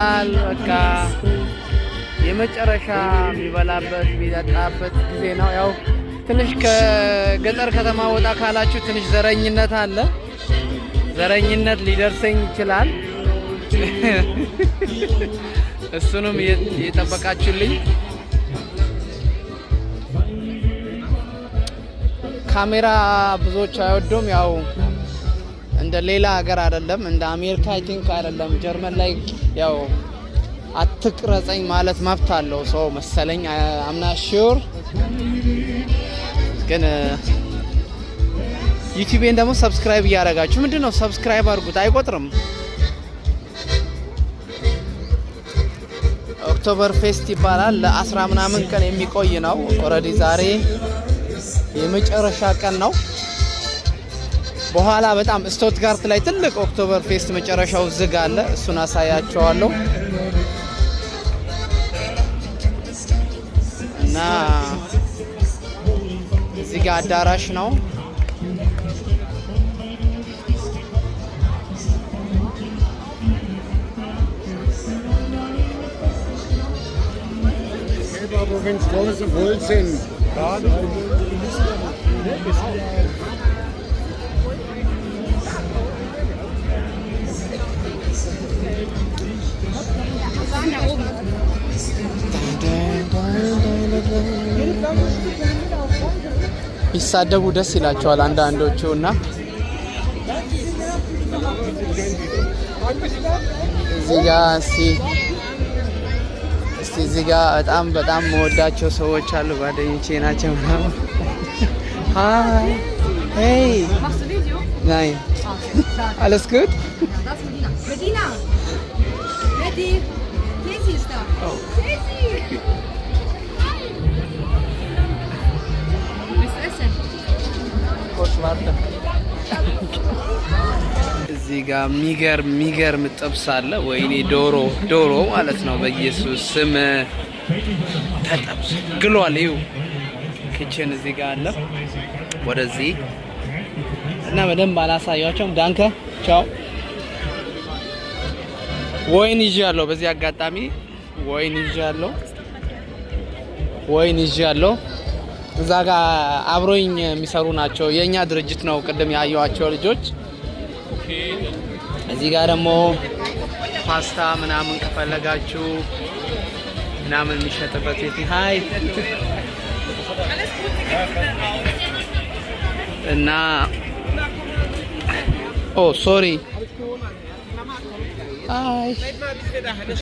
በቃ የመጨረሻ የሚበላበት የሚጠጣበት ጊዜ ነው። ያው ትንሽ ከገጠር ከተማ ወጣ ካላችሁ ትንሽ ዘረኝነት አለ። ዘረኝነት ሊደርሰኝ ይችላል። እሱንም እየጠበቃችሁልኝ። ካሜራ ብዙዎች አይወዱም። ያው እንደ ሌላ ሀገር አይደለም፣ እንደ አሜሪካ አይ ቲንክ አይደለም። ጀርመን ላይ ያው አትቅረጸኝ ማለት መብት አለው ሰው መሰለኝ። አምና ሹር ግን ዩቲዩብን ደግሞ ሰብስክራይብ እያደረጋችሁ ምንድነው? ሰብስክራይብ አድርጉት፣ አይቆጥርም። ኦክቶበር ፌስት ይባላል። ለ10 ምናምን ቀን የሚቆይ ነው። ኦልሬዲ ዛሬ የመጨረሻ ቀን ነው። በኋላ በጣም ስቱትጋርት ላይ ትልቅ ኦክቶበር ፌስት መጨረሻው ዝግ አለ። እሱን አሳያቸዋለሁ እና እዚህ ጋር አዳራሽ ነው። ይሳደቡ ደስ ይላቸዋል አንዳንዶቹ እና እዚህ ጋር እስቲ እዚህ ጋር በጣም መወዳቸው ሰዎች አሉ። ጓደኞቼ ናቸው ምናምን። ሃይ ሄይ ናይ alles gut? Das Medina. Medi. Casey ist da. Oh. Casey. Willst du essen? Kurz warten. እዚህ ጋር የሚገርም ጥብስ አለ። ወይኔ ዶሮ ማለት ነው። በኢየሱስ ስም ተጠብስ ግሏል። ይኸው ኪችን እዚህ ጋር አለ። ወደዚህ እና በደንብ አላሳያቸውም። ዳንከ ቻው። ወይን ይዣለሁ። በዚህ አጋጣሚ ወይን ይዣለሁ። እዛ ጋር አብሮኝ የሚሰሩ ናቸው። የኛ ድርጅት ነው። ቅድም ያየዋቸው ልጆች። እዚህ ጋር ደግሞ ፓስታ ምናምን ከፈለጋችሁ ምናምን የሚሸጥበት ቤት ሃይ እና ኦ ሶሪ ሃይ